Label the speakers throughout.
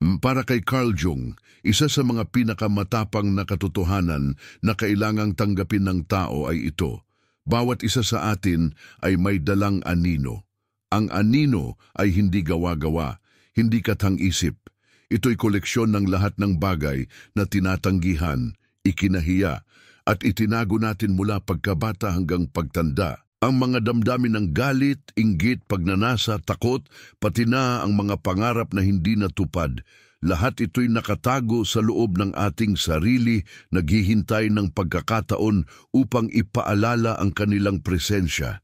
Speaker 1: Para kay Carl Jung, isa sa mga pinakamatapang na katotohanan na kailangang tanggapin ng tao ay ito. Bawat isa sa atin ay may dalang anino. Ang anino ay hindi gawa-gawa, hindi katang-isip. Ito'y koleksyon ng lahat ng bagay na tinatanggihan, ikinahiya, at itinago natin mula pagkabata hanggang pagtanda. Ang mga damdamin ng galit, inggit, pagnanasa, takot, pati na ang mga pangarap na hindi natupad. Lahat ito'y nakatago sa loob ng ating sarili, naghihintay ng pagkakataon upang ipaalala ang kanilang presensya.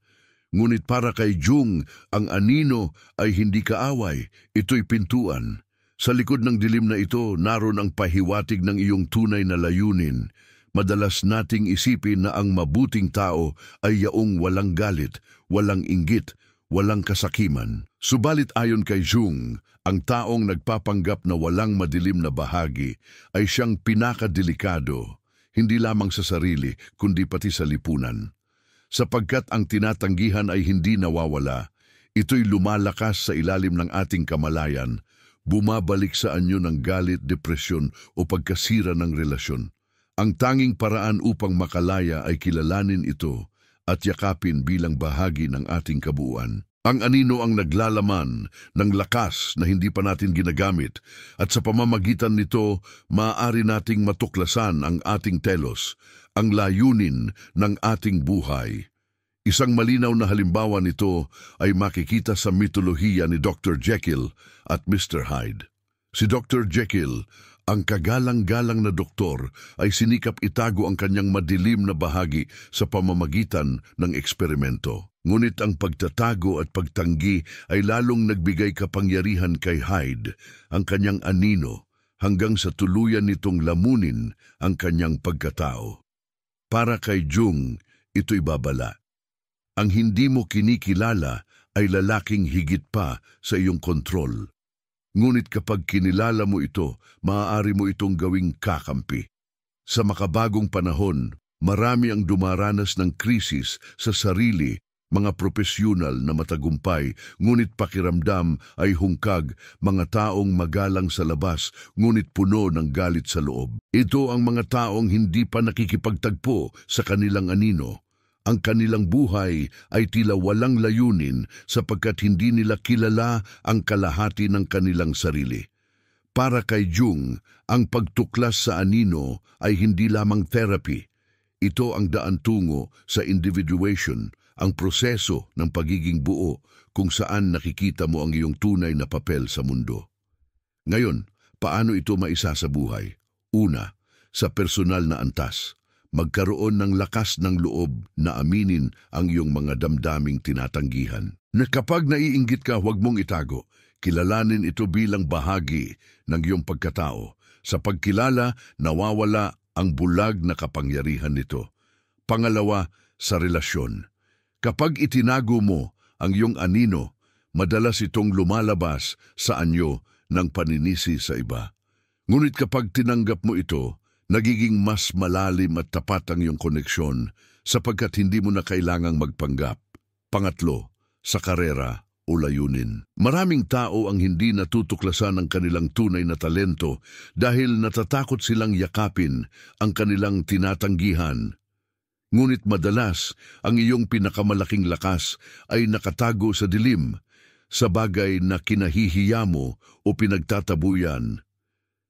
Speaker 1: Ngunit para kay Jung, ang anino ay hindi kaaway, ito'y pintuan. Sa likod ng dilim na ito, naroon ang pahiwatig ng iyong tunay na layunin. Madalas nating isipin na ang mabuting tao ay yaong walang galit, walang inggit, walang kasakiman. Subalit ayon kay Jung, ang taong nagpapanggap na walang madilim na bahagi ay siyang pinakadelikado, hindi lamang sa sarili kundi pati sa lipunan. Sapagkat ang tinatanggihan ay hindi nawawala, ito'y lumalakas sa ilalim ng ating kamalayan, bumabalik sa anyo ng galit, depresyon o pagkasira ng relasyon. Ang tanging paraan upang makalaya ay kilalanin ito at yakapin bilang bahagi ng ating kabuuan. Ang anino ang naglalaman ng lakas na hindi pa natin ginagamit at sa pamamagitan nito, maaari nating matuklasan ang ating telos, ang layunin ng ating buhay. Isang malinaw na halimbawa nito ay makikita sa mitolohiya ni Dr. Jekyll at Mr. Hyde. Si Dr. Jekyll, ang kagalang-galang na doktor, ay sinikap itago ang kanyang madilim na bahagi sa pamamagitan ng eksperimento. Ngunit ang pagtatago at pagtanggi ay lalong nagbigay kapangyarihan kay Hyde, ang kanyang anino, hanggang sa tuluyan nitong lamunin ang kanyang pagkatao. Para kay Jung, ito'y babala. Ang hindi mo kinikilala ay lalaking higit pa sa iyong kontrol. Ngunit kapag kinilala mo ito, maaari mo itong gawing kakampi. Sa makabagong panahon, marami ang dumaranas ng krisis sa sarili, mga propesyonal na matagumpay, ngunit pakiramdam ay hungkag, mga taong magalang sa labas, ngunit puno ng galit sa loob. Ito ang mga taong hindi pa nakikipagtagpo sa kanilang anino. Ang kanilang buhay ay tila walang layunin sapagkat hindi nila kilala ang kalahati ng kanilang sarili. Para kay Jung, ang pagtuklas sa anino ay hindi lamang therapy. Ito ang daan tungo sa individuation, ang proseso ng pagiging buo kung saan nakikita mo ang iyong tunay na papel sa mundo. Ngayon, paano ito maisa sa buhay? Una, sa personal na antas. Magkaroon ng lakas ng loob na aminin ang iyong mga damdaming tinatanggihan. Na kapag naiinggit ka, huwag mong itago. Kilalanin ito bilang bahagi ng iyong pagkatao. Sa pagkilala, nawawala ang bulag na kapangyarihan nito. Pangalawa, sa relasyon. Kapag itinago mo ang iyong anino, madalas itong lumalabas sa anyo ng paninisi sa iba. Ngunit kapag tinanggap mo ito, nagiging mas malalim at tapat ang iyong koneksyon sapagkat hindi mo na kailangang magpanggap. Pangatlo, sa karera o layunin. Maraming tao ang hindi natutuklasan ng kanilang tunay na talento dahil natatakot silang yakapin ang kanilang tinatanggihan. Ngunit madalas, ang iyong pinakamalaking lakas ay nakatago sa dilim, sa bagay na kinahihiya mo o pinagtatabuyan.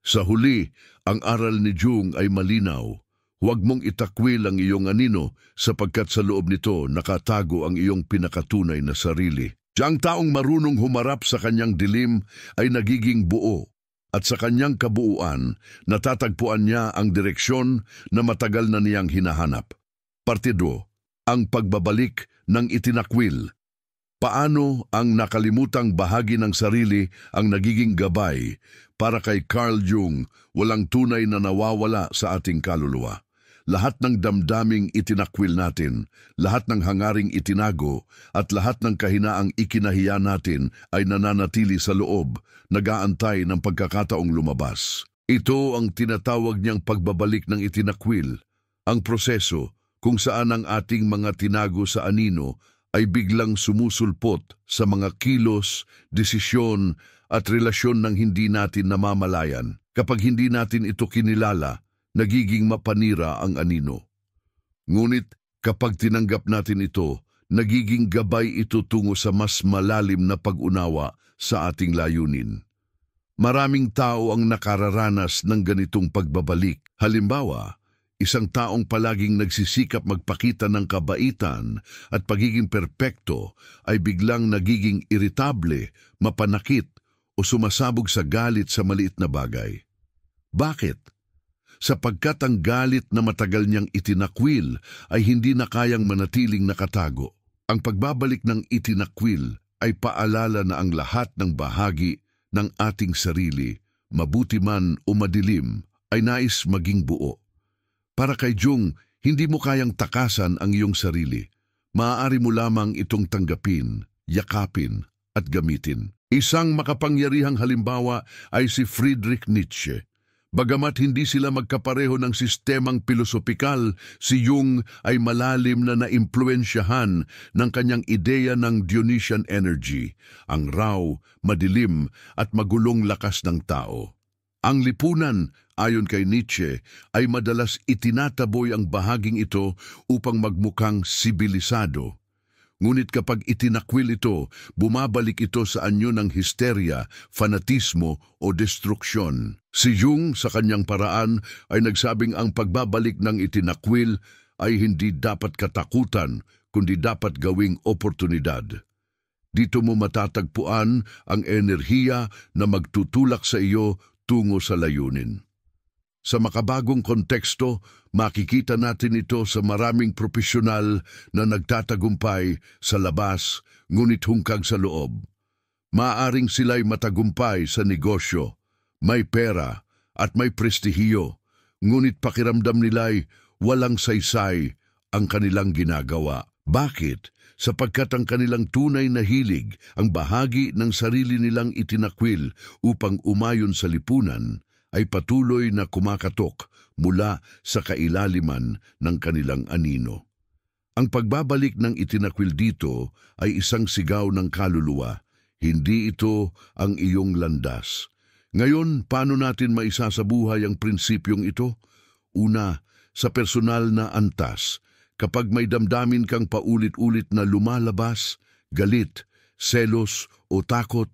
Speaker 1: Sa huli, ang aral ni Jung ay malinaw. Huwag mong itakwil ang iyong anino sapagkat sa loob nito nakatago ang iyong pinakatunay na sarili. Ang taong marunong humarap sa kanyang dilim ay nagiging buo at sa kanyang kabuuan natatagpuan niya ang direksyon na matagal na niyang hinahanap. Parte 2. Ang pagbabalik ng itinakwil. Paano ang nakalimutang bahagi ng sarili ang nagiging gabay? Para kay Carl Jung, walang tunay na nawawala sa ating kaluluwa. Lahat ng damdaming itinakwil natin, lahat ng hangaring itinago, at lahat ng kahinaang ikinahiya natin ay nananatili sa loob, nag-aantay ng pagkakataong lumabas. Ito ang tinatawag niyang pagbabalik ng itinakwil, ang proseso kung saan ang ating mga tinago sa anino ay biglang sumusulpot sa mga kilos, desisyon at relasyon ng hindi natin namamalayan. Kapag hindi natin ito kinilala, nagiging mapanira ang anino. Ngunit kapag tinanggap natin ito, nagiging gabay ito tungo sa mas malalim na pag-unawa sa ating layunin. Maraming tao ang nakararanas ng ganitong pagbabalik. Halimbawa, isang taong palaging nagsisikap magpakita ng kabaitan at pagiging perpekto ay biglang nagiging iritable, mapanakit o sumasabog sa galit sa maliit na bagay. Bakit? Sapagkat ang galit na matagal niyang itinakwil ay hindi na kayang manatiling nakatago. Ang pagbabalik ng itinakwil ay paalala na ang lahat ng bahagi ng ating sarili, mabuti man o madilim, ay nais maging buo. Para kay Jung, hindi mo kayang takasan ang iyong sarili. Maaari mo lamang itong tanggapin, yakapin at gamitin. Isang makapangyarihang halimbawa ay si Friedrich Nietzsche. Bagamat hindi sila magkapareho ng sistemang pilosopikal, si Jung ay malalim na naimpluwensyahan ng kanyang ideya ng Dionysian energy, ang raw, madilim at magulong lakas ng tao. Ang lipunan, ayon kay Nietzsche, ay madalas itinataboy ang bahaging ito upang magmukhang sibilisado. Ngunit kapag itinakwil ito, bumabalik ito sa anyo ng histerya, fanatismo o destruksyon. Si Jung sa kanyang paraan ay nagsabing ang pagbabalik ng itinakwil ay hindi dapat katakutan, kundi dapat gawing oportunidad. Dito mo matatagpuan ang enerhiya na magtutulak sa iyo tungo sa layunin. Sa makabagong konteksto, makikita natin ito sa maraming profesional na nagtatagumpay sa labas, ngunit hungkag sa loob. Maaring sila'y matagumpay sa negosyo, may pera at may prestihiyo, ngunit pakiramdam nila'y walang saysay ang kanilang ginagawa. Bakit? Sapagkat ang kanilang tunay na hilig, ang bahagi ng sarili nilang itinakwil upang umayon sa lipunan, ay patuloy na kumakatok mula sa kailaliman ng kanilang anino. Ang pagbabalik ng itinakwil dito ay isang sigaw ng kaluluwa, hindi ito ang iyong landas. Ngayon, paano natin maisasabuhay ang prinsipyong ito? Una, sa personal na antas. Kapag may damdamin kang paulit-ulit na lumalabas, galit, selos o takot,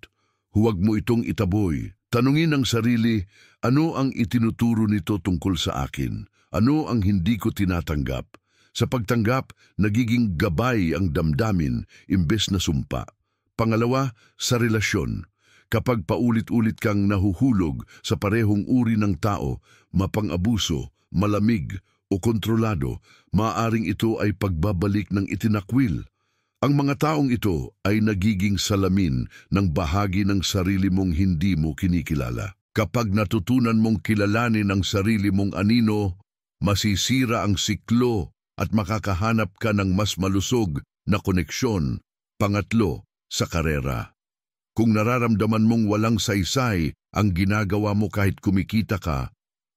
Speaker 1: huwag mo itong itaboy. Tanungin ang sarili, ano ang itinuturo nito tungkol sa akin? Ano ang hindi ko tinatanggap? Sa pagtanggap, nagiging gabay ang damdamin imbes na sumpa. Pangalawa, sa relasyon. Kapag paulit-ulit kang nahuhulog sa parehong uri ng tao, mapang-abuso, malamig o kontrolado, maaaring ito ay pagbabalik ng itinakwil. Ang mga taong ito ay nagiging salamin ng bahagi ng sarili mong hindi mo kinikilala. Kapag natutunan mong kilalanin ang sarili mong anino, masisira ang siklo at makakahanap ka ng mas malusog na koneksyon. Pangatlo, sa karera. Kung nararamdaman mong walang saysay ang ginagawa mo kahit kumikita ka,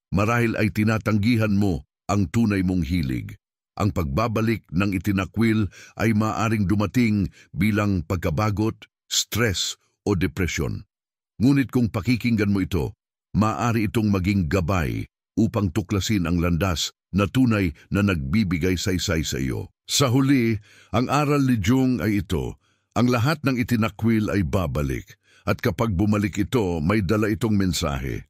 Speaker 1: marahil ay tinatanggihan mo ang tunay mong hilig. Ang pagbabalik ng itinakwil ay maaaring dumating bilang pagkabagot, stress o depresyon. Ngunit kung pakikinggan mo ito, maaari itong maging gabay upang tuklasin ang landas na tunay na nagbibigay saysay sa iyo. Sa huli, ang aral ni Jung ay ito, ang lahat ng itinakwil ay babalik, at kapag bumalik ito, may dala itong mensahe.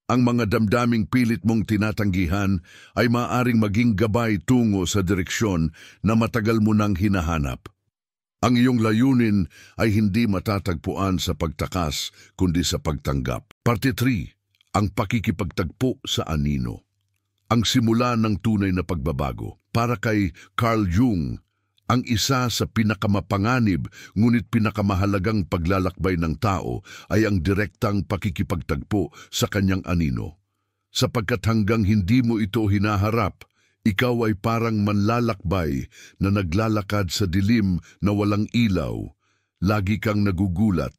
Speaker 1: Ang mga damdaming pilit mong tinatanggihan ay maaaring maging gabay tungo sa direksyon na matagal mo nang hinahanap. Ang iyong layunin ay hindi matatagpuan sa pagtakas kundi sa pagtanggap. Parte 3. Ang pakikipagtagpo sa anino. Ang simula ng tunay na pagbabago. Para kay Carl Jung, ang isa sa pinakamapanganib ngunit pinakamahalagang paglalakbay ng tao ay ang direktang pakikipagtagpo sa kanyang anino. Sapagkat hanggang hindi mo ito hinaharap, ikaw ay parang manlalakbay na naglalakad sa dilim na walang ilaw. Lagi kang nagugulat,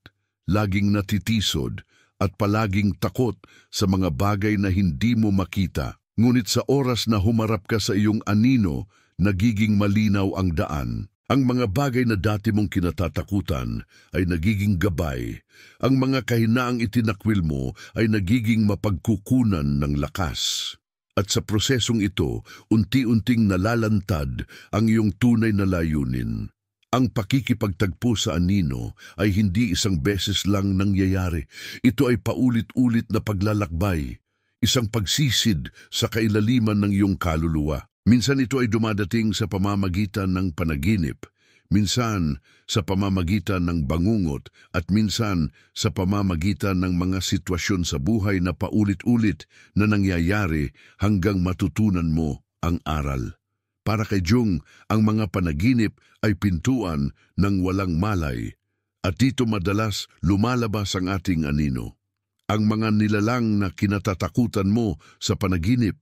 Speaker 1: laging natitisod, at palaging takot sa mga bagay na hindi mo makita. Ngunit sa oras na humarap ka sa iyong anino, nagiging malinaw ang daan. Ang mga bagay na dati mong kinatatakutan ay nagiging gabay. Ang mga kahinaang itinakwil mo ay nagiging mapagkukunan ng lakas. At sa prosesong ito, unti-unting nalalantad ang iyong tunay na layunin. Ang pakikipagtagpo sa anino ay hindi isang beses lang nangyayari. Ito ay paulit-ulit na paglalakbay, isang pagsisid sa kailaliman ng iyong kaluluwa. Minsan ito ay dumadating sa pamamagitan ng panaginip, minsan sa pamamagitan ng bangungot, at minsan sa pamamagitan ng mga sitwasyon sa buhay na paulit-ulit na nangyayari hanggang matutunan mo ang aral. Para kay Jung, ang mga panaginip ay pintuan ng walang malay, at dito madalas lumalabas ang ating anino. Ang mga nilalang na kinatatakutan mo sa panaginip,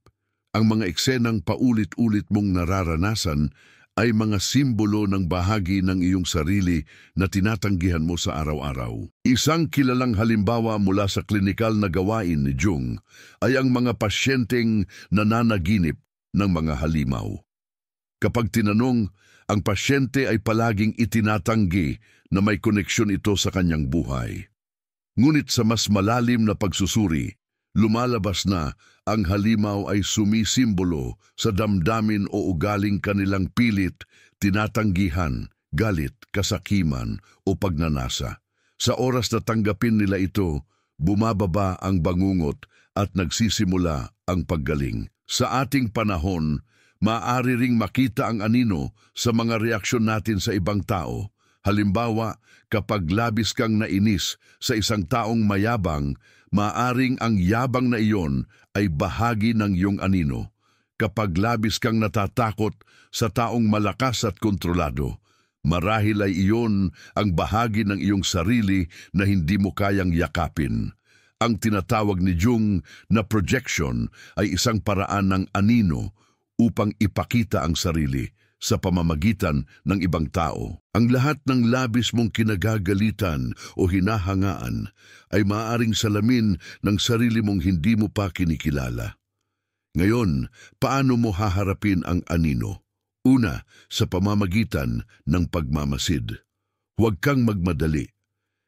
Speaker 1: ang mga eksenang paulit-ulit mong nararanasan ay mga simbolo ng bahagi ng iyong sarili na tinatanggihan mo sa araw-araw. Isang kilalang halimbawa mula sa klinikal na gawain ni Jung ay ang mga pasyenteng nananaginip ng mga halimaw. Kapag tinanong, ang pasyente ay palaging itinatanggi na may koneksyon ito sa kanyang buhay. Ngunit sa mas malalim na pagsusuri, lumalabas na ang halimaw ay sumisimbolo sa damdamin o ugaling kanilang pilit, tinatanggihan, galit, kasakiman o pagnanasa. Sa oras na tanggapin nila ito, bumababa ang bangungot at nagsisimula ang paggaling. Sa ating panahon, maaari ring makita ang anino sa mga reaksyon natin sa ibang tao. Halimbawa, kapag labis kang nainis sa isang taong mayabang, maaring ang yabang na iyon ay bahagi ng iyong anino. Kapag labis kang natatakot sa taong malakas at kontrolado, marahil ay iyon ang bahagi ng iyong sarili na hindi mo kayang yakapin. Ang tinatawag ni Jung na projection ay isang paraan ng anino upang ipakita ang sarili sa pamamagitan ng ibang tao. Ang lahat ng labis mong kinagagalitan o hinahangaan ay maaaring salamin ng sarili mong hindi mo pa kinikilala. Ngayon, paano mo haharapin ang anino? Una, sa pamamagitan ng pagmamasid. Huwag kang magmadali.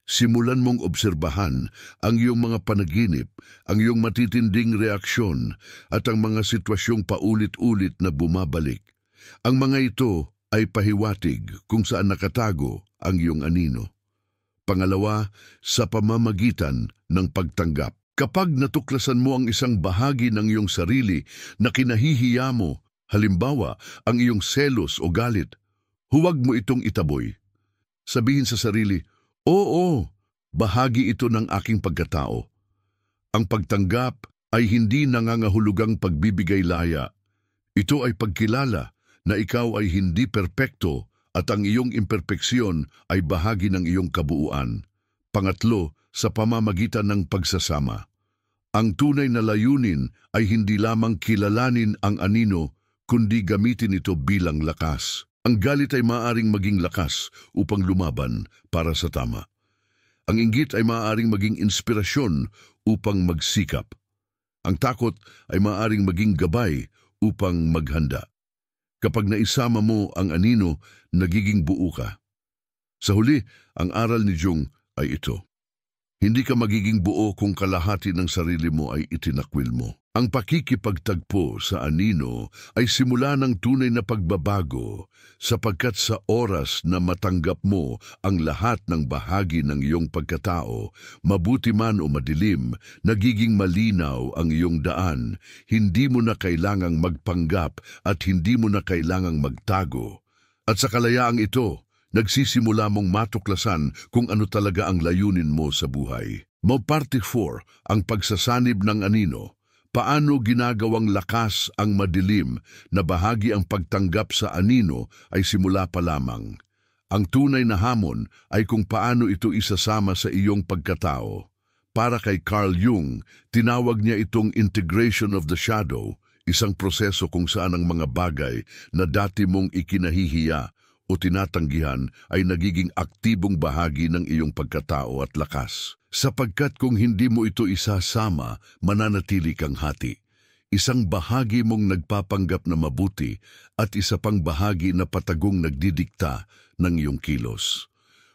Speaker 1: Simulan mong obserbahan ang iyong mga panaginip, ang iyong matitinding reaksyon at ang mga sitwasyong paulit-ulit na bumabalik. Ang mga ito ay pahiwatig kung saan nakatago ang iyong anino. Pangalawa, sa pamamagitan ng pagtanggap. Kapag natuklasan mo ang isang bahagi ng iyong sarili na kinahihiya mo, halimbawa ang iyong selos o galit, huwag mo itong itaboy. Sabihin sa sarili, oo, bahagi ito ng aking pagkatao. Ang pagtanggap ay hindi nangangahulugang pagbibigay laya. Ito ay pagkilala na ikaw ay hindi perpekto at ang iyong imperpeksyon ay bahagi ng iyong kabuuan. Pangatlo, sa pamamagitan ng pagsasama. Ang tunay na layunin ay hindi lamang kilalanin ang anino, kundi gamitin ito bilang lakas. Ang galit ay maaaring maging lakas upang lumaban para sa tama. Ang inggit ay maaaring maging inspirasyon upang magsikap. Ang takot ay maaaring maging gabay upang maghanda. Kapag naisama mo ang anino, nagiging buo ka. Sa huli, ang aral ni Jung ay ito. Hindi ka magiging buo kung kalahati ng sarili mo ay itinakwil mo. Ang pakikipagtagpo sa anino ay simula ng tunay na pagbabago sapagkat sa oras na matanggap mo ang lahat ng bahagi ng iyong pagkatao, mabuti man o madilim, nagiging malinaw ang iyong daan. Hindi mo na kailangang magpanggap at hindi mo na kailangang magtago. At sa kalayaang ito, nagsisimula mong matuklasan kung ano talaga ang layunin mo sa buhay. Parte 4, ang pagsasanib ng anino. Paano ginagawang lakas ang madilim na bahagi ang pagtanggap sa anino ay simula pa lamang. Ang tunay na hamon ay kung paano ito isasama sa iyong pagkatao. Para kay Carl Jung, tinawag niya itong integration of the shadow, isang proseso kung saan ang mga bagay na dati mong ikinahihiya o tinatanggihan ay nagiging aktibong bahagi ng iyong pagkatao at lakas. Sapagkat kung hindi mo ito isasama, mananatili kang hati. Isang bahagi mong nagpapanggap na mabuti at isa pang bahagi na patagong nagdidikta ng iyong kilos.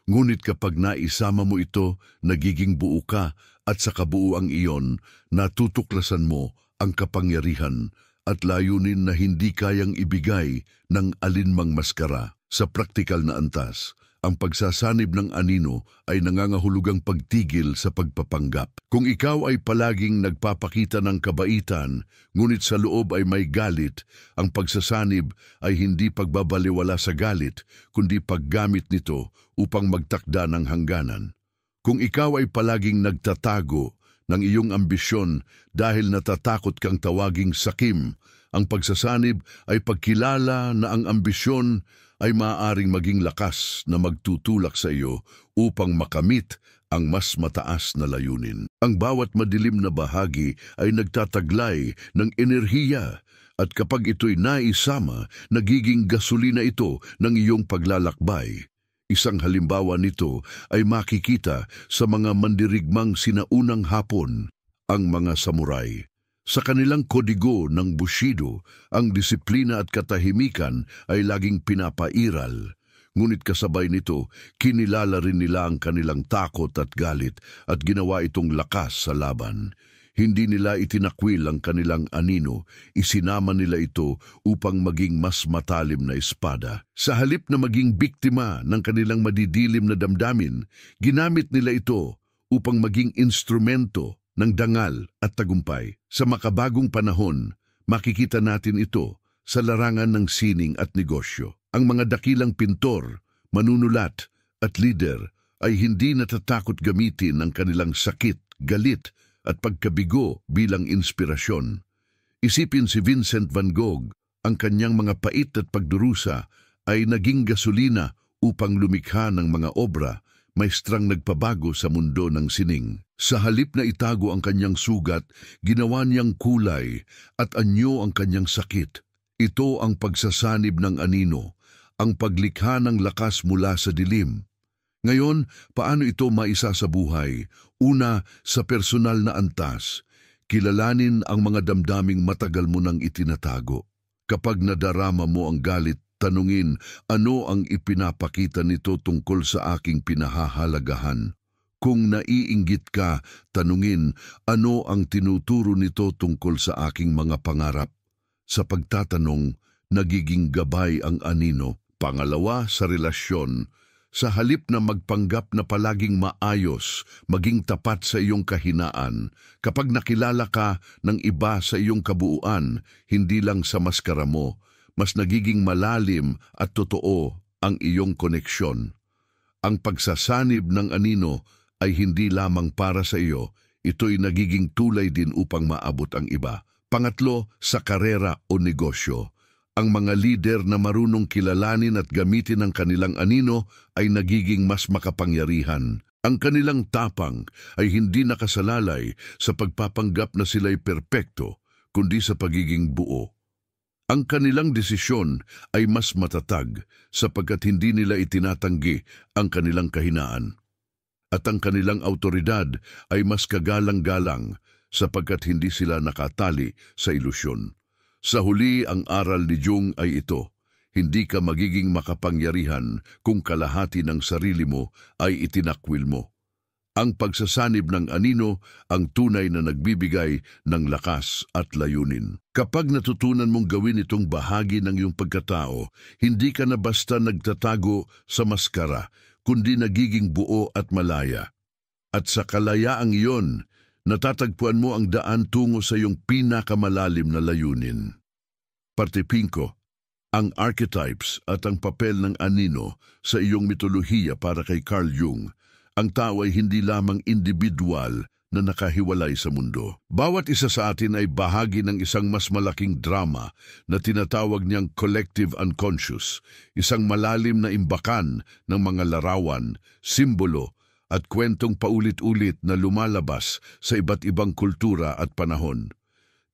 Speaker 1: Ngunit kapag naisama mo ito, nagiging buo ka at sa kabuuang iyon, natutuklasan mo ang kapangyarihan at layunin na hindi kayang ibigay ng alinmang maskara. Sa praktikal na antas, ang pagsasanib ng anino ay nangangahulugang pagtigil sa pagpapanggap. Kung ikaw ay palaging nagpapakita ng kabaitan, ngunit sa loob ay may galit, ang pagsasanib ay hindi pagbabaliwala sa galit, kundi paggamit nito upang magtakda ng hangganan. Kung ikaw ay palaging nagtatago ng iyong ambisyon dahil natatakot kang tawaging sakim, ang pagsasanib ay pagkilala na ang ambisyon ay maaaring maging lakas na magtutulak sa iyo upang makamit ang mas mataas na layunin. Ang bawat madilim na bahagi ay nagtataglay ng enerhiya at kapag ito'y naisama, nagiging gasolina ito ng iyong paglalakbay. Isang halimbawa nito ay makikita sa mga mandirigmang sinaunang Hapon, ang mga samurai. Sa kanilang kodigo ng Bushido, ang disiplina at katahimikan ay laging pinapairal. Ngunit kasabay nito, kinilala rin nila ang kanilang takot at galit at ginawa itong lakas sa laban. Hindi nila itinakwil ang kanilang anino, isinama nila ito upang maging mas matalim na espada. Sa halip na maging biktima ng kanilang madidilim na damdamin, ginamit nila ito upang maging instrumento ng dangal at tagumpay. Sa makabagong panahon, makikita natin ito sa larangan ng sining at negosyo. Ang mga dakilang pintor, manunulat at lider ay hindi natatakot gamitin ang kanilang sakit, galit at pagkabigo bilang inspirasyon. Isipin si Vincent van Gogh, ang kanyang mga pait at pagdurusa ay naging gasolina upang lumikha ng mga obra maestrang nagpabago sa mundo ng sining. Sa halip na itago ang kanyang sugat, ginawa niyang kulay at anyo ang kanyang sakit. Ito ang pagsasanib ng anino, ang paglikha ng lakas mula sa dilim. Ngayon, paano ito maisa sa buhay? Una, sa personal na antas, kilalanin ang mga damdaming matagal mo nang itinatago. Kapag nadarama mo ang galit, tanungin, ano ang ipinapakita nito tungkol sa aking pinahahalagahan? Kung naiinggit ka, tanungin, ano ang tinuturo nito tungkol sa aking mga pangarap? Sa pagtatanong, nagiging gabay ang anino. Pangalawa, sa relasyon, sa halip na magpanggap na palaging maayos, maging tapat sa iyong kahinaan. Kapag nakilala ka ng iba sa iyong kabuuan, hindi lang sa maskara mo, mas nagiging malalim at totoo ang iyong koneksyon. Ang pagsasanib ng anino ay hindi lamang para sa iyo, ito'y nagiging tulay din upang maabot ang iba. Pangatlo, sa karera o negosyo. Ang mga lider na marunong kilalanin at gamitin ang kanilang anino ay nagiging mas makapangyarihan. Ang kanilang tapang ay hindi nakasalalay sa pagpapanggap na sila'y perpekto, kundi sa pagiging buo. Ang kanilang desisyon ay mas matatag sapagkat hindi nila itinatanggi ang kanilang kahinaan. At ang kanilang autoridad ay mas kagalang-galang sapagkat hindi sila nakatali sa ilusyon. Sa huli, ang aral ni Jung ay ito, hindi ka magiging makapangyarihan kung kalahati ng sarili mo ay itinakwil mo. Ang pagsasanib ng anino ang tunay na nagbibigay ng lakas at layunin. Kapag natutunan mong gawin itong bahagi ng iyong pagkatao, hindi ka na basta nagtatago sa maskara, kundi nagiging buo at malaya. At sa kalayaang iyon, natatagpuan mo ang daan tungo sa iyong pinakamalalim na layunin. Parte 5. Ang archetypes at ang papel ng anino sa iyong mitolohiya para kay Carl Jung. Ang tao ay hindi lamang individual na nakahiwalay sa mundo. Bawat isa sa atin ay bahagi ng isang mas malaking drama na tinatawag niyang collective unconscious, isang malalim na imbakan ng mga larawan, simbolo, at kwentong paulit-ulit na lumalabas sa iba't ibang kultura at panahon.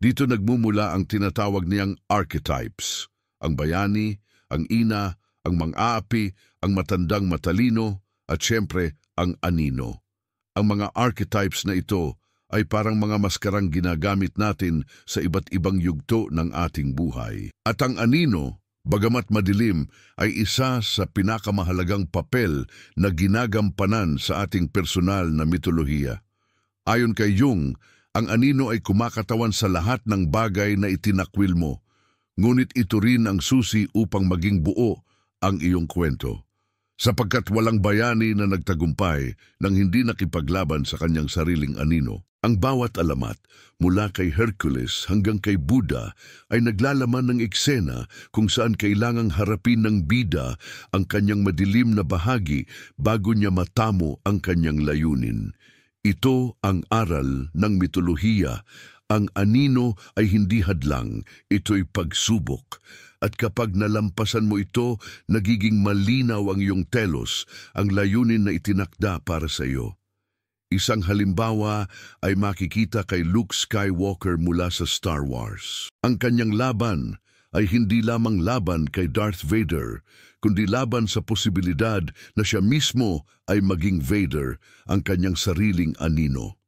Speaker 1: Dito nagmumula ang tinatawag niyang archetypes, ang bayani, ang ina, ang mang-aapi, ang matandang matalino, at siyempre ang anino. Ang mga archetypes na ito ay parang mga maskarang ginagamit natin sa iba't ibang yugto ng ating buhay. At ang anino, bagamat madilim, ay isa sa pinakamahalagang papel na ginagampanan sa ating personal na mitolohiya. Ayon kay Jung, ang anino ay kumakatawan sa lahat ng bagay na itinakwil mo, ngunit ito rin ang susi upang maging buo ang iyong kwento. Sapagkat walang bayani na nagtagumpay nang hindi nakipaglaban sa kanyang sariling anino. Ang bawat alamat, mula kay Hercules hanggang kay Buddha, ay naglalaman ng eksena kung saan kailangang harapin ng bida ang kanyang madilim na bahagi bago niya matamo ang kanyang layunin. Ito ang aral ng mitolohiya. Ang anino ay hindi hadlang, ito'y pagsubok. At kapag nalampasan mo ito, nagiging malinaw ang iyong telos, ang layunin na itinakda para sa iyo. Isang halimbawa ay makikita kay Luke Skywalker mula sa Star Wars. Ang kanyang laban ay hindi lamang laban kay Darth Vader, kundi laban sa posibilidad na siya mismo ay maging Vader, ang kanyang sariling anino.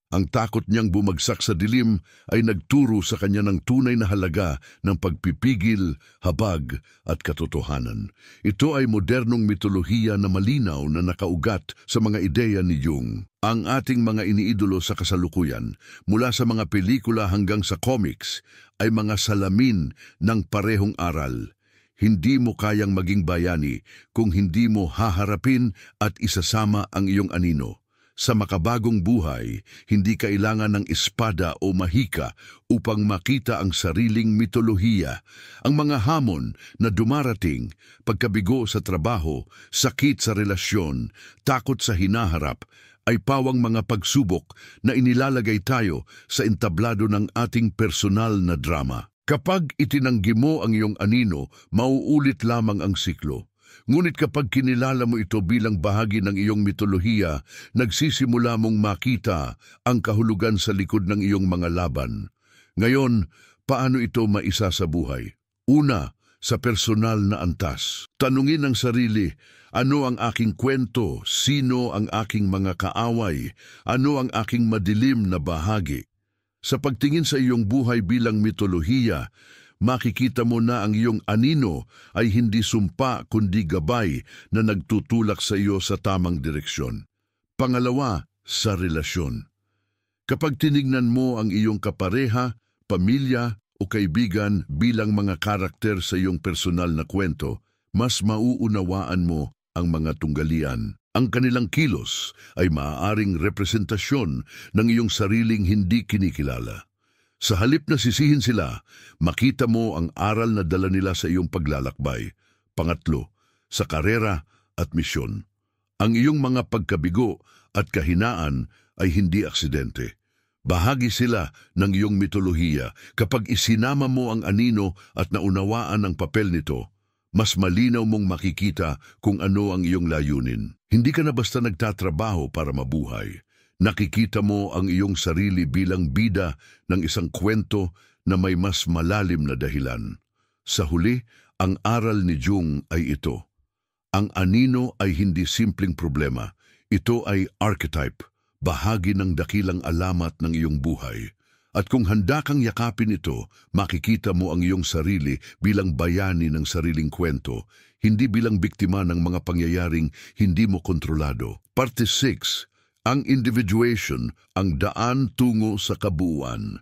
Speaker 1: Ang takot niyang bumagsak sa dilim ay nagturo sa kanya ng tunay na halaga ng pagpipigil, habag at katotohanan. Ito ay modernong mitolohiya na malinaw na nakaugat sa mga ideya ni Jung. Ang ating mga iniidolo sa kasalukuyan, mula sa mga pelikula hanggang sa comics, ay mga salamin ng parehong aral. Hindi mo kayang maging bayani kung hindi mo haharapin at isasama ang iyong anino. Sa makabagong buhay, hindi kailangan ng espada o mahika upang makita ang sariling mitolohiya. Ang mga hamon na dumarating, pagkabigo sa trabaho, sakit sa relasyon, takot sa hinaharap, ay pawang mga pagsubok na inilalagay tayo sa entablado ng ating personal na drama. Kapag itinanggi mo ang iyong anino, mauulit lamang ang siklo. Ngunit kapag kinilala mo ito bilang bahagi ng iyong mitolohiya, nagsisimula mong makita ang kahulugan sa likod ng iyong mga laban. Ngayon, paano ito maisa sa buhay? Una, sa personal na antas. Tanungin ang sarili, ano ang aking kwento? Sino ang aking mga kaaway? Ano ang aking madilim na bahagi? Sa pagtingin sa iyong buhay bilang mitolohiya, makikita mo na ang iyong anino ay hindi sumpa kundi gabay na nagtutulak sa iyo sa tamang direksyon. Pangalawa, sa relasyon. Kapag tinignan mo ang iyong kapareha, pamilya o kaibigan bilang mga karakter sa iyong personal na kwento, mas mauunawaan mo ang mga tunggalian. Ang kanilang kilos ay maaaring representasyon ng iyong sariling hindi kinikilala. Sa halip na sisihin sila, makita mo ang aral na dala nila sa iyong paglalakbay. Pangatlo, sa karera at misyon. Ang iyong mga pagkabigo at kahinaan ay hindi aksidente. Bahagi sila ng iyong mitolohiya. Kapag isinama mo ang anino at naunawaan ang papel nito, mas malinaw mong makikita kung ano ang iyong layunin. Hindi ka na basta nagtatrabaho para mabuhay. Nakikita mo ang iyong sarili bilang bida ng isang kwento na may mas malalim na dahilan. Sa huli, ang aral ni Jung ay ito. Ang anino ay hindi simpleng problema. Ito ay archetype, bahagi ng dakilang alamat ng iyong buhay. At kung handa kang yakapin ito, makikita mo ang iyong sarili bilang bayani ng sariling kwento, hindi bilang biktima ng mga pangyayaring hindi mo kontrolado. Parte 6. Ang individuation, ang daan tungo sa kabuuan.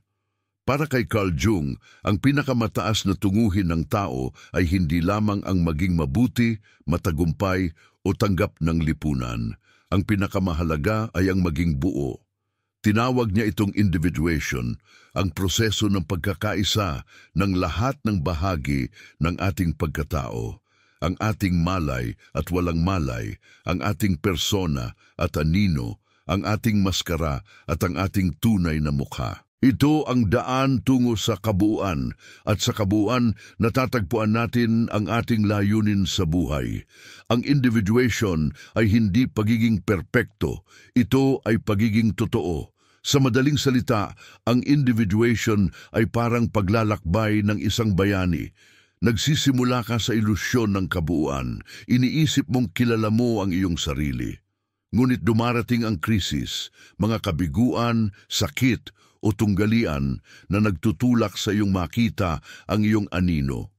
Speaker 1: Para kay Carl Jung, ang pinakamataas na tunguhin ng tao ay hindi lamang ang maging mabuti, matagumpay o tanggap ng lipunan. Ang pinakamahalaga ay ang maging buo. Tinawag niya itong individuation, ang proseso ng pagkakaisa ng lahat ng bahagi ng ating pagkatao, ang ating malay at walang malay, ang ating persona at anino, ang ating maskara at ang ating tunay na mukha. Ito ang daan tungo sa kabuuan, at sa kabuuan natatagpuan natin ang ating layunin sa buhay. Ang individuation ay hindi pagiging perpekto, ito ay pagiging totoo. Sa madaling salita, ang individuation ay parang paglalakbay ng isang bayani. Nagsisimula ka sa ilusyon ng kabuuan, iniisip mong kilala mo ang iyong sarili. Ngunit dumarating ang krisis, mga kabiguan, sakit o tunggalian na nagtutulak sa iyong makita ang iyong anino.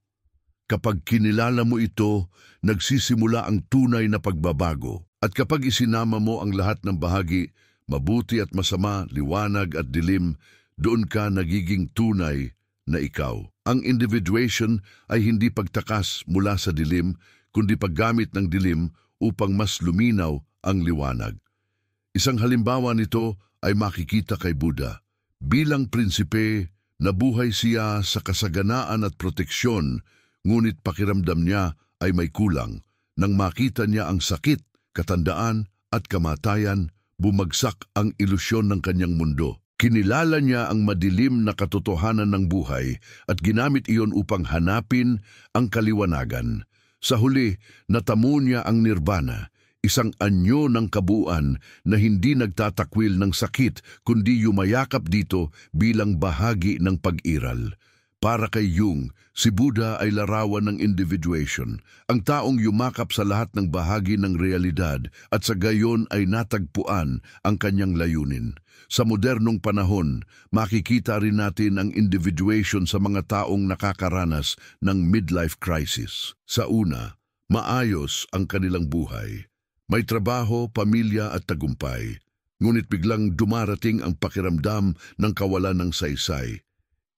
Speaker 1: Kapag kinilala mo ito, nagsisimula ang tunay na pagbabago. At kapag isinama mo ang lahat ng bahagi, mabuti at masama, liwanag at dilim, doon ka nagiging tunay na ikaw. Ang individuation ay hindi pagtakas mula sa dilim, kundi paggamit ng dilim upang mas luminaw ang liwanag. Isang halimbawa nito ay makikita kay Buddha. Bilang prinsipe, nabuhay siya sa kasaganaan at proteksyon, ngunit pakiramdam niya ay may kulang. Nang makita niya ang sakit, katandaan at kamatayan, bumagsak ang ilusyon ng kanyang mundo. Kinilala niya ang madilim na katotohanan ng buhay at ginamit iyon upang hanapin ang kaliwanagan. Sa huli, natamo niya ang nirvana, isang anyo ng kabuuan na hindi nagtatakwil ng sakit kundi yumayakap dito bilang bahagi ng pag-iral. Para kay Jung, si Buddha ay larawan ng individuation, ang taong yumakap sa lahat ng bahagi ng realidad at sa gayon ay natagpuan ang kanyang layunin. Sa modernong panahon, makikita rin natin ang individuation sa mga taong nakakaranas ng midlife crisis. Sa una, maayos ang kanilang buhay. May trabaho, pamilya at tagumpay. Ngunit biglang dumarating ang pakiramdam ng kawalan ng saysay.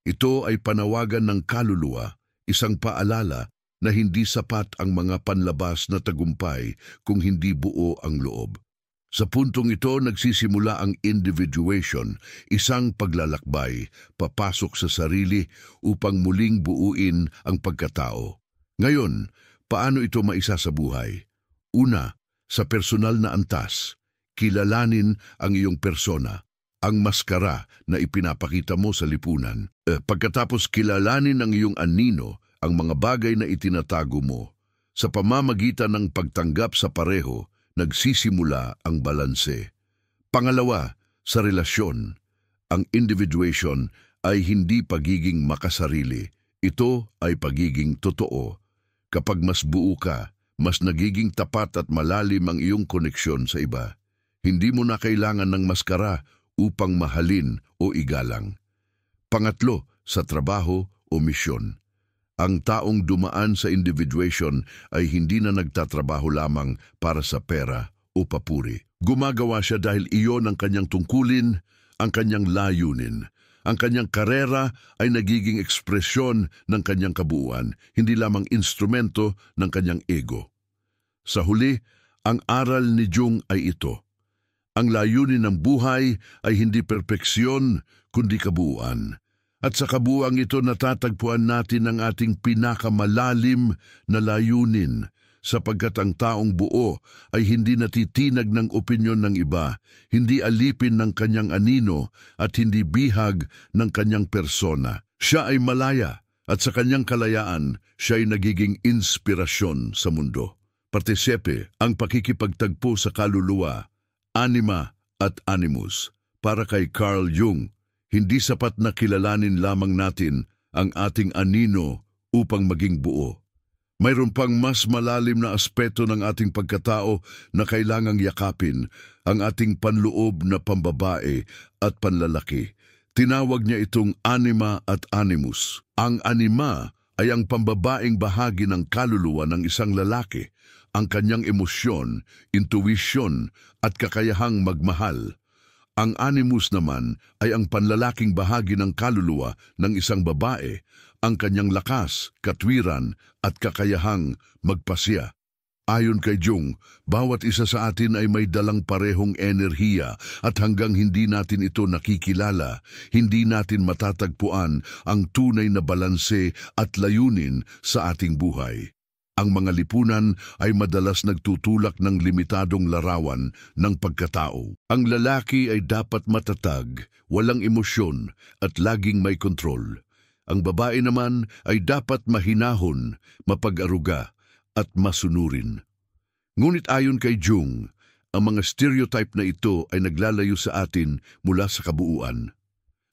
Speaker 1: Ito ay panawagan ng kaluluwa, isang paalala na hindi sapat ang mga panlabas na tagumpay kung hindi buo ang loob. Sa puntong ito nagsisimula ang individuation, isang paglalakbay, papasok sa sarili upang muling buuin ang pagkatao. Ngayon, paano ito maisasabuhay? Una, sa personal na antas, kilalanin ang iyong persona, ang maskara na ipinapakita mo sa lipunan. Pagkatapos kilalanin ang iyong anino, ang mga bagay na itinatago mo. Sa pamamagitan ng pagtanggap sa pareho, nagsisimula ang balanse. Pangalawa, sa relasyon, ang individuation ay hindi pagiging makasarili. Ito ay pagiging totoo. Kapag mas buo ka, mas nagiging tapat at malalim ang iyong koneksyon sa iba. Hindi mo na kailangan ng maskara upang mahalin o igalang. Pangatlo, sa trabaho o misyon. Ang taong dumaan sa individuation ay hindi na nagtatrabaho lamang para sa pera o papuri. Gumagawa siya dahil iyon ang kanyang tungkulin, ang kanyang layunin. Ang kanyang karera ay nagiging ekspresyon ng kanyang kabuuan, hindi lamang instrumento ng kanyang ego. Sa huli, ang aral ni Jung ay ito. Ang layunin ng buhay ay hindi perpeksyon, kundi kabuuan. At sa kabuuang ito natatagpuan natin ang ating pinakamalalim na layunin, sapagkat ang taong buo ay hindi natitinag ng opinyon ng iba, hindi alipin ng kanyang anino at hindi bihag ng kanyang persona. Siya ay malaya at sa kanyang kalayaan siya ay nagiging inspirasyon sa mundo. Partisipe ang pakikipagtagpo sa kaluluwa, anima at animus. Para kay Carl Jung, hindi sapat na kilalanin lamang natin ang ating anino upang maging buo. Mayroon pang mas malalim na aspeto ng ating pagkatao na kailangang yakapin, ang ating panloob na pambabae at panlalaki. Tinawag niya itong anima at animus. Ang anima ay ang pambabaeng bahagi ng kaluluwa ng isang lalaki, ang kanyang emosyon, intuwisyon at kakayahang magmahal. Ang animus naman ay ang panlalaking bahagi ng kaluluwa ng isang babae, ang kanyang lakas, katwiran at kakayahang magpasya. Ayon kay Jung, bawat isa sa atin ay may dalang parehong enerhiya at hanggang hindi natin ito nakikilala, hindi natin matatagpuan ang tunay na balanse at layunin sa ating buhay. Ang mga lipunan ay madalas nagtutulak ng limitadong larawan ng pagkatao. Ang lalaki ay dapat matatag, walang emosyon at laging may kontrol. Ang babae naman ay dapat mahinahon, mapag-aruga at masunurin. Ngunit ayon kay Jung, ang mga stereotype na ito ay naglalayo sa atin mula sa kabuuan.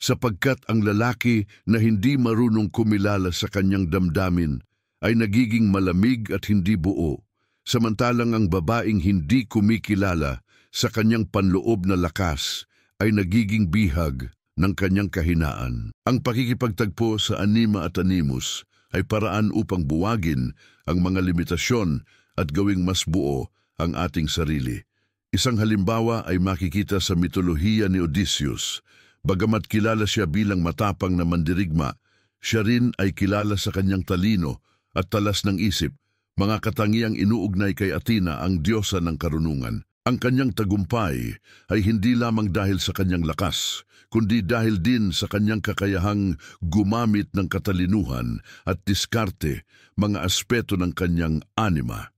Speaker 1: Sapagkat ang lalaki na hindi marunong kumilala sa kanyang damdamin ay nagiging malamig at hindi buo, samantalang ang babaeng hindi kumikilala sa kanyang panloob na lakas ay nagiging bihag ng kanyang kahinaan. Ang pakikipagtagpo sa anima at animus ay paraan upang buwagin ang mga limitasyon at gawing mas buo ang ating sarili. Isang halimbawa ay makikita sa mitolohiya ni Odysseus. Bagamat kilala siya bilang matapang na mandirigma, siya rin ay kilala sa kanyang talino at talas ng isip, mga katangiang inuugnay kay Athena, ang diyosa ng karunungan. Ang kanyang tagumpay ay hindi lamang dahil sa kanyang lakas, kundi dahil din sa kanyang kakayahang gumamit ng katalinuhan at diskarte, mga aspeto ng kanyang anima.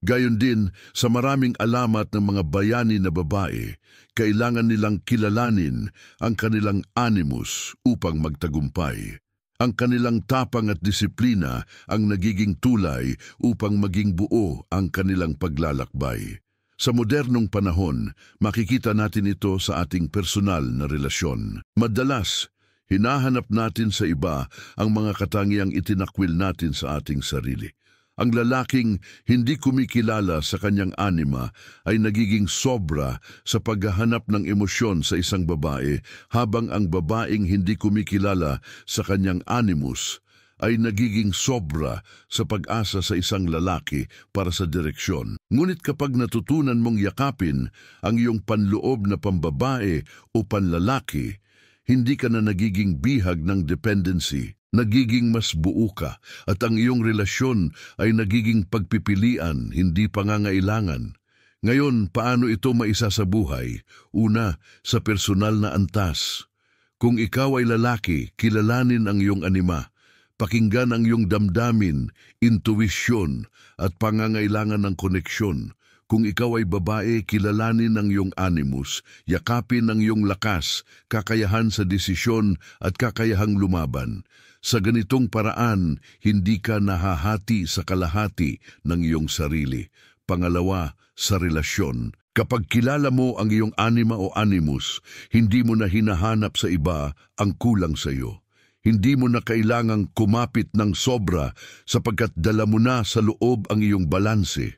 Speaker 1: Gayon din sa maraming alamat ng mga bayani na babae, kailangan nilang kilalanin ang kanilang animus upang magtagumpay. Ang kanilang tapang at disiplina ang nagiging tulay upang maging buo ang kanilang paglalakbay. Sa modernong panahon, makikita natin ito sa ating personal na relasyon. Madalas, hinahanap natin sa iba ang mga katangiang itinakwil natin sa ating sarili. Ang lalaking hindi kumikilala sa kanyang anima ay nagiging sobra sa paghahanap ng emosyon sa isang babae, habang ang babaeng hindi kumikilala sa kanyang animus ay nagiging sobra sa pag-asa sa isang lalaki para sa direksyon. Ngunit kapag natutunan mong yakapin ang iyong panloob na pambabae o panlalaki, hindi ka na nagiging bihag ng dependency. Nagiging mas buo ka at ang iyong relasyon ay nagiging pagpipilian, hindi pangangailangan. Ngayon, paano ito maisasabuhay? Una, sa personal na antas. Kung ikaw ay lalaki, kilalanin ang iyong anima. Pakinggan ang iyong damdamin, intuwisyon at pangangailangan ng koneksyon. Kung ikaw ay babae, kilalanin ang iyong animus, yakapin ang iyong lakas, kakayahan sa desisyon at kakayahang lumaban. Sa ganitong paraan, hindi ka nahahati sa kalahati ng iyong sarili. Pangalawa, sa relasyon. Kapag kilala mo ang iyong anima o animus, hindi mo na hinahanap sa iba ang kulang sa iyo. Hindi mo na kailangang kumapit ng sobra sapagkat dala mo na sa loob ang iyong balanse.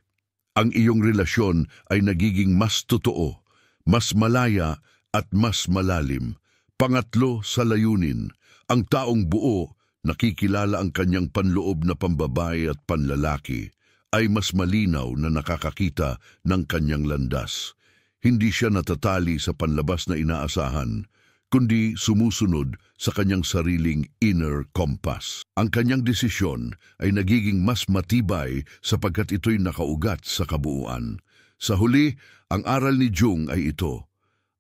Speaker 1: Ang iyong relasyon ay nagiging mas totoo, mas malaya at mas malalim. Pangatlo, sa layunin. Ang taong buo, nakikilala ang kanyang panloob na pambabae at panlalaki, ay mas malinaw na nakakakita ng kanyang landas. Hindi siya natatali sa panlabas na inaasahan, kundi sumusunod sa kanyang sariling inner compass. Ang kanyang desisyon ay nagiging mas matibay sapagkat ito'y nakaugat sa kabuuan. Sa huli, ang aral ni Jung ay ito: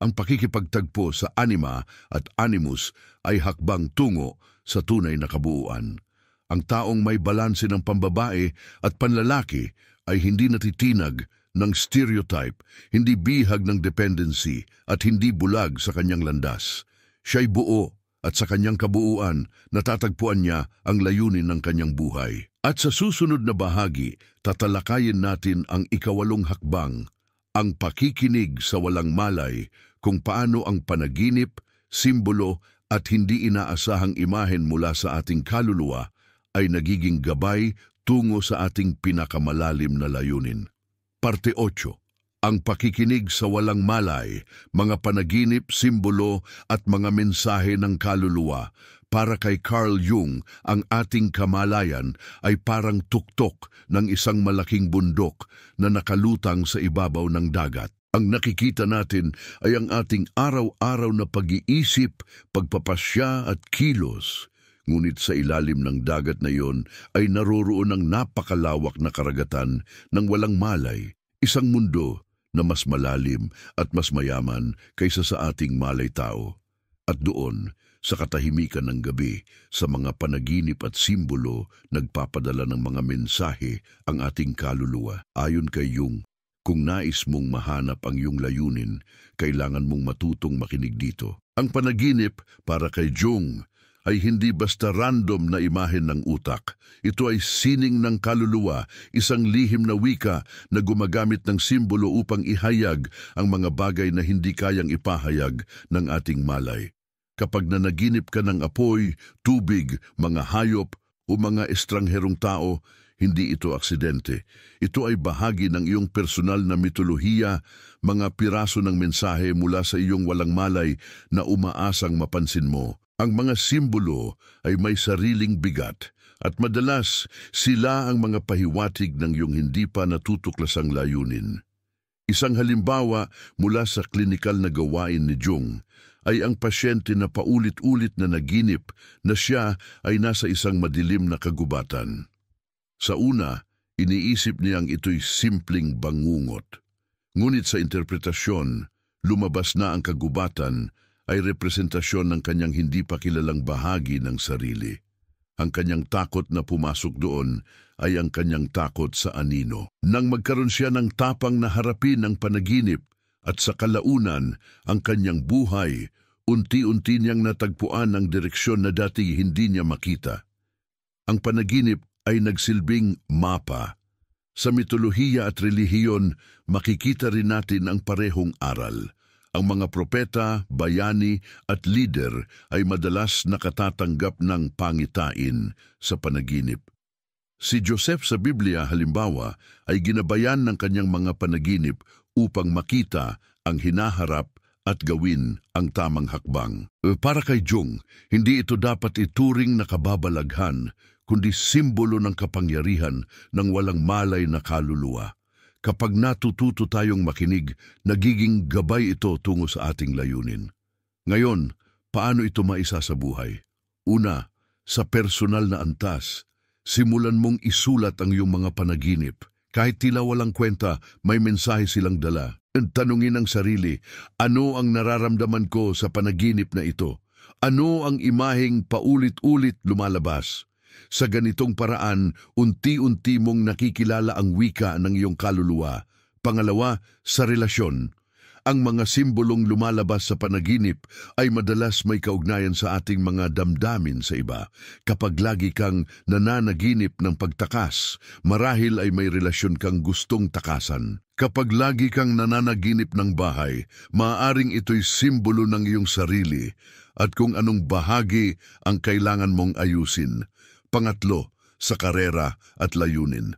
Speaker 1: ang pakikipagtagpo sa anima at animus ay hakbang tungo sa tunay na kabuuan. Ang taong may balanse ng pambabae at panlalaki ay hindi natitinag ng stereotype, hindi bihag ng dependency at hindi bulag sa kanyang landas. Siya'y buo at sa kanyang kabuuan natatagpuan niya ang layunin ng kanyang buhay. At sa susunod na bahagi, tatalakayin natin ang ikawalong hakbang, ang pakikinig sa walang malay, kung paano ang panaginip, simbolo at hindi inaasahang imahen mula sa ating kaluluwa ay nagiging gabay tungo sa ating pinakamalalim na layunin. Parte 8. Ang pakikinig sa walang malay, mga panaginip, simbolo at mga mensahe ng kaluluwa. Para kay Carl Jung, ang ating kamalayan ay parang tuktok ng isang malaking bundok na nakalutang sa ibabaw ng dagat. Ang nakikita natin ay ang ating araw-araw na pag-iisip, pagpapasya at kilos. Ngunit sa ilalim ng dagat na iyon ay naroroon ang napakalawak na karagatan ng walang malay, isang mundo na mas malalim at mas mayaman kaysa sa ating malay-tao. At doon, sa katahimikan ng gabi, sa mga panaginip at simbolo, nagpapadala ng mga mensahe ang ating kaluluwa. Ayon kay Jung, kung nais mong mahanap ang iyong layunin, kailangan mong matutong makinig dito. Ang panaginip, para kay Jung, ay hindi basta random na imahen ng utak. Ito ay sining ng kaluluwa, isang lihim na wika na gumagamit ng simbolo upang ihayag ang mga bagay na hindi kayang ipahayag ng ating malay. Kapag nanaginip ka ng apoy, tubig, mga hayop o mga estrangherong tao, Hindi ito aksidente. Ito ay bahagi ng iyong personal na mitolohiya, mga piraso ng mensahe mula sa iyong walang malay na umaasang mapansin mo. Ang mga simbolo ay may sariling bigat at madalas sila ang mga pahiwatig ng iyong hindi pa natutuklasang layunin. Isang halimbawa mula sa klinikal na gawain ni Jung ay ang pasyente na paulit-ulit na naginip na siya ay nasa isang madilim na kagubatan. Sa una, iniisip niyang ito'y simpleng bangungot. Ngunit sa interpretasyon, lumabas na ang kagubatan ay representasyon ng kanyang hindi pa kilalang bahagi ng sarili. Ang kanyang takot na pumasok doon ay ang kanyang takot sa anino. Nang magkaroon siya ng tapang na harapin ang panaginip at sa kalaunan ang kanyang buhay, unti-unti niyang natagpuan ang direksyon na dati hindi niya makita. Ang panaginip ay nagsilbing mapa. Sa mitolohiya at relihiyon, makikita rin natin ang parehong aral. Ang mga propeta, bayani at lider ay madalas nakatatanggap ng pangitain sa panaginip. Si Joseph sa Biblia halimbawa ay ginabayan ng kanyang mga panaginip upang makita ang hinaharap at gawin ang tamang hakbang. Para kay Jung, hindi ito dapat ituring na kababalaghan, kundi simbolo ng kapangyarihan ng walang malay na kaluluwa. Kapag natututo tayong makinig, nagiging gabay ito tungo sa ating layunin. Ngayon, paano ito maisa sa buhay? Una, sa personal na antas, simulan mong isulat ang iyong mga panaginip. Kahit tila walang kwenta, may mensahe silang dala. Tanungin ang sarili, ano ang nararamdaman ko sa panaginip na ito? Ano ang imaheng paulit-ulit lumalabas? Sa ganitong paraan, unti-unti mong nakikilala ang wika ng iyong kaluluwa. Pangalawa, sa relasyon. Ang mga simbolong lumalabas sa panaginip ay madalas may kaugnayan sa ating mga damdamin sa iba. Kapag lagi kang nananaginip ng pagtakas, marahil ay may relasyon kang gustong takasan. Kapag lagi kang nananaginip ng bahay, maaaring ito'y simbolo ng iyong sarili at kung anong bahagi ang kailangan mong ayusin. Pangatlo, sa karera at layunin.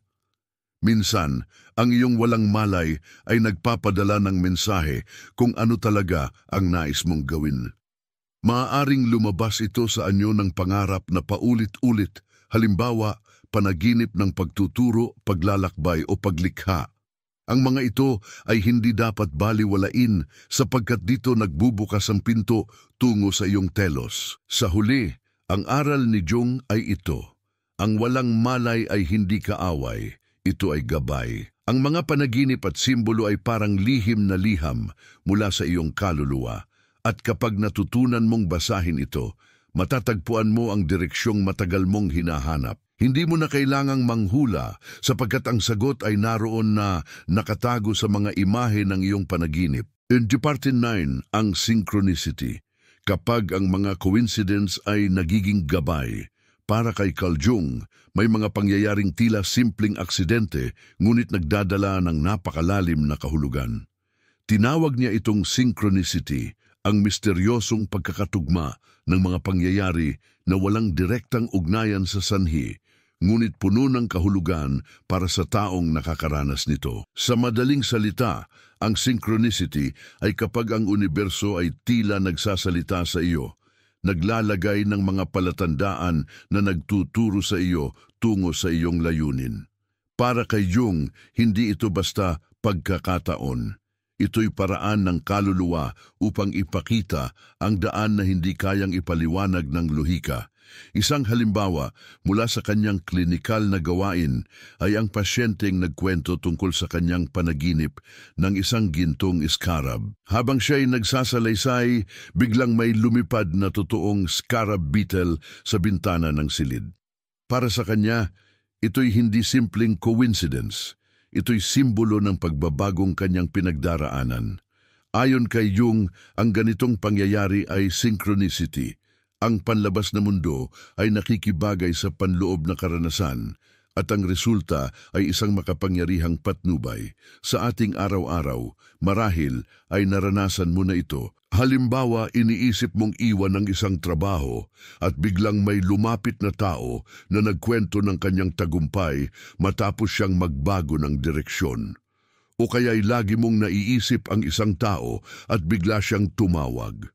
Speaker 1: Minsan, ang iyong walang malay ay nagpapadala ng mensahe kung ano talaga ang nais mong gawin. Maaaring lumabas ito sa anyo ng pangarap na paulit-ulit, halimbawa, panaginip ng pagtuturo, paglalakbay o paglikha. Ang mga ito ay hindi dapat baliwalain sapagkat dito nagbubukas ang pinto tungo sa iyong telos. Sa huli, ang aral ni Jung ay ito. Ang walang malay ay hindi kaaway, ito ay gabay. Ang mga panaginip at simbolo ay parang lihim na liham mula sa iyong kaluluwa. At kapag natutunan mong basahin ito, matatagpuan mo ang direksyong matagal mong hinahanap. Hindi mo na kailangang manghula sapagkat ang sagot ay naroon na nakatago sa mga imahe ng iyong panaginip. In Part 9, ang synchronicity. Kapag ang mga coincidence ay nagiging gabay, para kay Carl Jung, may mga pangyayaring tila simpleng aksidente ngunit nagdadala ng napakalalim na kahulugan. Tinawag niya itong synchronicity, ang misteryosong pagkakatugma ng mga pangyayari na walang direktang ugnayan sa sanhi, ngunit puno ng kahulugan para sa taong nakakaranas nito. Sa madaling salita, ang synchronicity ay kapag ang universo ay tila nagsasalita sa iyo, naglalagay ng mga palatandaan na nagtuturo sa iyo tungo sa iyong layunin. Para kay Jung, hindi ito basta pagkakataon. Ito'y paraan ng kaluluwa upang ipakita ang daan na hindi kayang ipaliwanag ng lohika. Isang halimbawa mula sa kanyang klinikal na gawain ay ang pasyenteng nagkwento tungkol sa kanyang panaginip ng isang gintong scarab. Habang siya'y nagsasalaysay, biglang may lumipad na totoong scarab beetle sa bintana ng silid. Para sa kanya, ito'y hindi simpleng coincidence. Ito'y simbolo ng pagbabagong kanyang pinagdaraanan. Ayon kay Jung, ang ganitong pangyayari ay synchronicity. Ang panlabas na mundo ay nakikibagay sa panloob na karanasan At ang resulta ay isang makapangyarihang patnubay. Sa ating araw-araw, marahil ay naranasan mo na ito. Halimbawa, iniisip mong iwan ng isang trabaho at biglang may lumapit na tao na nagkwento ng kanyang tagumpay matapos siyang magbago ng direksyon. O kaya'y lagi mong naiisip ang isang tao at bigla siyang tumawag.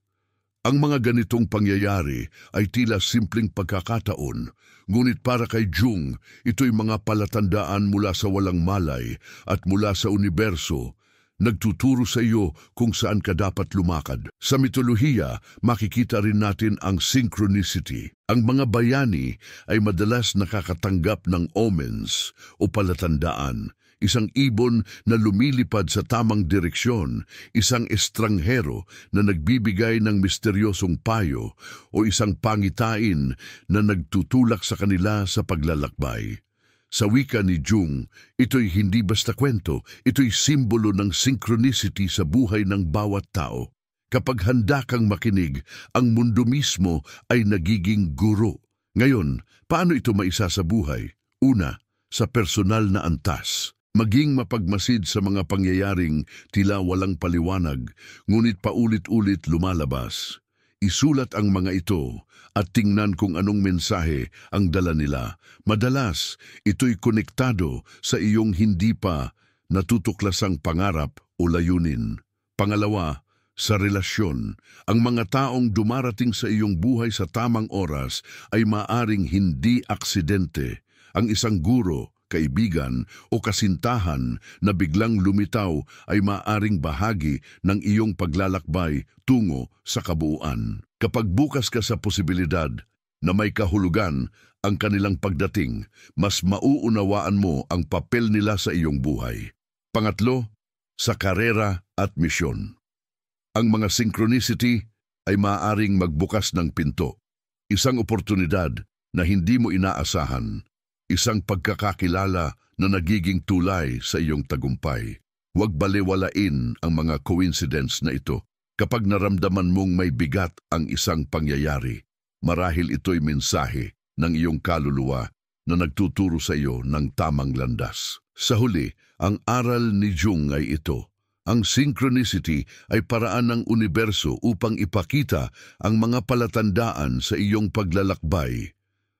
Speaker 1: Ang mga ganitong pangyayari ay tila simpleng pagkakataon, ngunit para kay Jung, ito'y mga palatandaan mula sa walang malay at mula sa universo, nagtuturo sa iyo kung saan ka dapat lumakad. Sa mitolohiya, makikita rin natin ang synchronicity. Ang mga bayani ay madalas nakakatanggap ng omens o palatandaan. Isang ibon na lumilipad sa tamang direksyon, isang estranghero na nagbibigay ng misteryosong payo, o isang pangitain na nagtutulak sa kanila sa paglalakbay. Sa wika ni Jung, ito'y hindi basta kwento, ito'y simbolo ng synchronicity sa buhay ng bawat tao. Kapag handa kang makinig, ang mundo mismo ay nagiging guro. Ngayon, paano ito maisa sa buhay? Una, sa personal na antas. Maging mapagmasid sa mga pangyayaring tila walang paliwanag, ngunit paulit-ulit lumalabas. Isulat ang mga ito at tingnan kung anong mensahe ang dala nila. Madalas, ito'y konektado sa iyong hindi pa natutuklasang pangarap o layunin. Pangalawa, sa relasyon, ang mga taong dumarating sa iyong buhay sa tamang oras ay maaring hindi aksidente. Ang isang guro, kaibigan o kasintahan na biglang lumitaw ay maaring bahagi ng iyong paglalakbay tungo sa kabuuan. Kapag bukas ka sa posibilidad na may kahulugan ang kanilang pagdating, mas mauunawaan mo ang papel nila sa iyong buhay. Pangatlo, sa karera at misyon. Ang mga synchronicity ay maaaring magbukas ng pinto. Isang oportunidad na hindi mo inaasahan. Isang pagkakakilala na nagiging tulay sa iyong tagumpay. Huwag balewalain ang mga coincidence na ito. Kapag naramdaman mong may bigat ang isang pangyayari, marahil ito'y mensahe ng iyong kaluluwa na nagtuturo sa iyo ng tamang landas. Sa huli, ang aral ni Jung ay ito. Ang synchronicity ay paraan ng universo upang ipakita ang mga palatandaan sa iyong paglalakbay.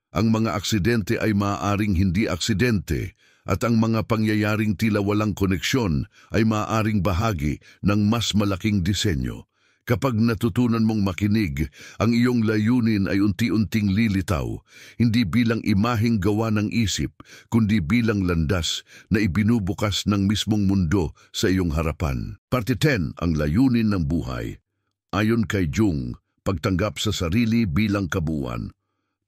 Speaker 1: Ang mga aksidente ay maaaring hindi aksidente at ang mga pangyayaring tila walang koneksyon ay maaaring bahagi ng mas malaking disenyo. Kapag natutunan mong makinig, ang iyong layunin ay unti-unting lilitaw, hindi bilang imaheng gawa ng isip, kundi bilang landas na ibinubukas ng mismong mundo sa iyong harapan. Parte 10, ang layunin ng buhay. Ayon kay Jung, pagtanggap sa sarili bilang kabuuan.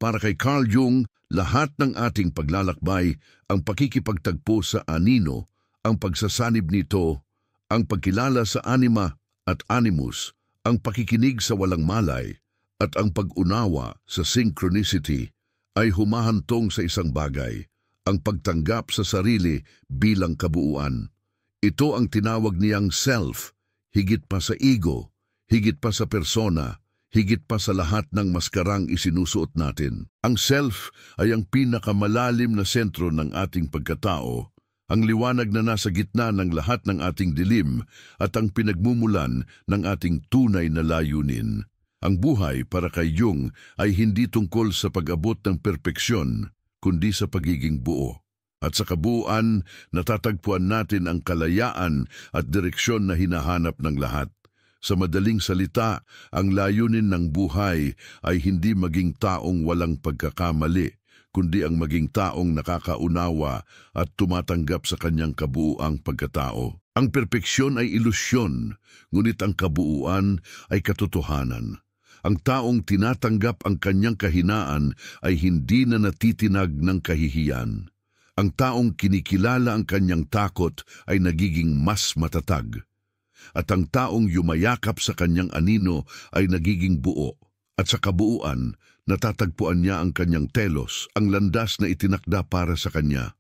Speaker 1: Para kay Carl Jung, lahat ng ating paglalakbay, ang pakikipagtagpo sa anino, ang pagsasanib nito, ang pagkilala sa anima at animus, ang pakikinig sa walang malay, at ang pag-unawa sa synchronicity, ay humahantong sa isang bagay, ang pagtanggap sa sarili bilang kabuuan. Ito ang tinawag niyang self, higit pa sa ego, higit pa sa persona, higit pa sa lahat ng maskarang isinusuot natin. Ang self ay ang pinakamalalim na sentro ng ating pagkatao, ang liwanag na nasa gitna ng lahat ng ating dilim at ang pinagmumulan ng ating tunay na layunin. Ang buhay para kay Jung ay hindi tungkol sa pag-abot ng perpeksyon, kundi sa pagiging buo. At sa kabuuan, natatagpuan natin ang kalayaan at direksyon na hinahanap ng lahat. Sa madaling salita, ang layunin ng buhay ay hindi maging taong walang pagkakamali, kundi ang maging taong nakakaunawa at tumatanggap sa kanyang kabuuang pagkatao. Ang perpeksyon ay ilusyon, ngunit ang kabuuan ay katotohanan. Ang taong tinatanggap ang kanyang kahinaan ay hindi na natitinag ng kahihiyan. Ang taong kinikilala ang kanyang takot ay nagiging mas matatag. At ang taong yumayakap sa kanyang anino ay nagiging buo. At sa kabuuan, natatagpuan niya ang kanyang telos, ang landas na itinakda para sa kanya.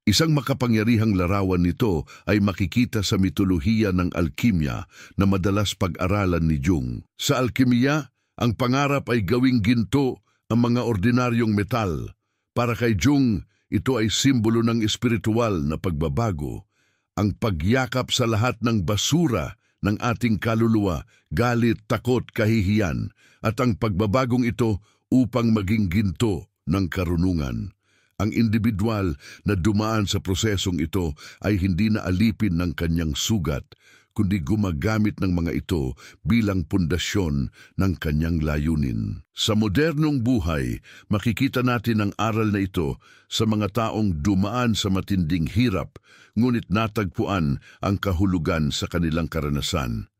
Speaker 1: Isang makapangyarihang larawan nito ay makikita sa mitolohiya ng alkimya na madalas pag-aralan ni Jung. Sa alkimya, ang pangarap ay gawing ginto ang mga ordinaryong metal. Para kay Jung, Ito ay simbolo ng espiritual na pagbabago, ang pagyakap sa lahat ng basura ng ating kaluluwa, galit, takot, kahihiyan, at ang pagbabagong ito upang maging ginto ng karunungan. Ang individual na dumaan sa prosesong ito ay hindi na alipin ng kanyang sugat, kundi gumagamit ng mga ito bilang pundasyon ng kanyang layunin. Sa modernong buhay, makikita natin ang aral na ito sa mga taong dumaan sa matinding hirap, ngunit natagpuan ang kahulugan sa kanilang karanasan.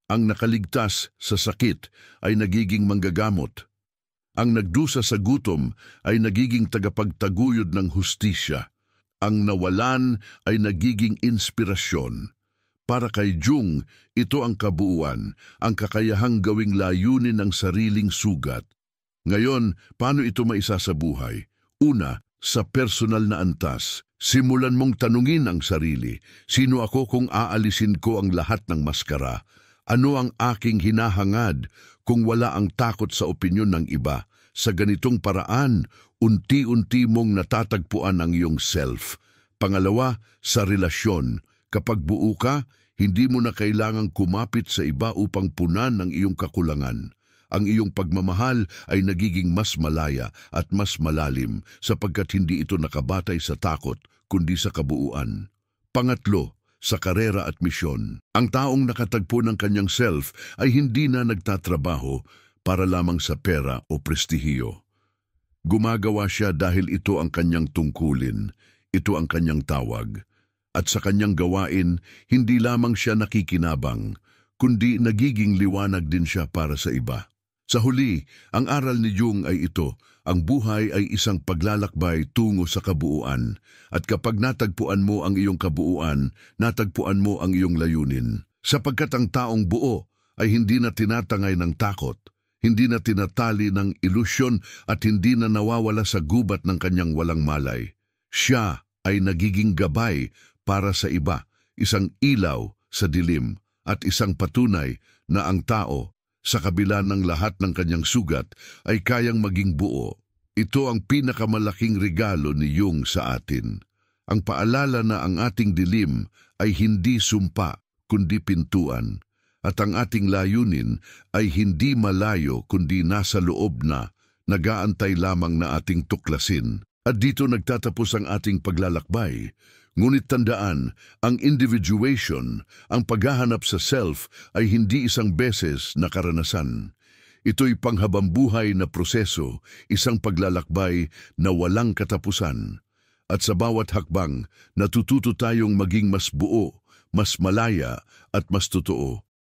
Speaker 1: Ang nakaligtas sa sakit ay nagiging manggagamot. Ang nagdusa sa gutom ay nagiging tagapagtaguyod ng hustisya. Ang nawalan ay nagiging inspirasyon. Para kay Jung, ito ang kabuuan, ang kakayahang gawing layunin ng sariling sugat. Ngayon, paano ito maisasabuhay? Una, sa personal na antas. Simulan mong tanungin ang sarili, sino ako kung aalisin ko ang lahat ng maskara? Ano ang aking hinahangad kung wala ang takot sa opinyon ng iba? Sa ganitong paraan, unti-unti mong natatagpuan ang iyong self. Pangalawa, sa relasyon. Kapag buo ka, hindi mo na kailangang kumapit sa iba upang punan ang iyong kakulangan. Ang iyong pagmamahal ay nagiging mas malaya at mas malalim sapagkat hindi ito nakabatay sa takot kundi sa kabuuan. Pangatlo, sa karera at misyon. Ang taong nakatagpo ng kanyang self ay hindi na nagtatrabaho para lamang sa pera o prestihiyo. Gumagawa siya dahil ito ang kanyang tungkulin, ito ang kanyang tawag. At sa kanyang gawain, hindi lamang siya nakikinabang, kundi nagiging liwanag din siya para sa iba. Sa huli, ang aral ni Jung ay ito, ang buhay ay isang paglalakbay tungo sa kabuuan, at kapag natagpuan mo ang iyong kabuuan, natagpuan mo ang iyong layunin. Sapagkat ang taong buo ay hindi na tinatangay ng takot, hindi na tinatali ng ilusyon at hindi na nawawala sa gubat ng kanyang walang malay. Siya ay nagiging gabay para sa iba, isang ilaw sa dilim at isang patunay na ang tao, sa kabila ng lahat ng kanyang sugat, ay kayang maging buo. Ito ang pinakamalaking regalo ni Jung sa atin. Ang paalala na ang ating dilim ay hindi sumpa kundi pintuan, at ang ating layunin ay hindi malayo kundi nasa loob na, nagaantay lamang na ating tuklasin. At dito nagtatapos ang ating paglalakbay. Ngunit tandaan, ang individuation, ang paghahanap sa self ay hindi isang beses na karanasan. Ito'y panghabambuhay na proseso, isang paglalakbay na walang katapusan. At sa bawat hakbang, natututo tayong maging mas buo, mas malaya at mas totoo.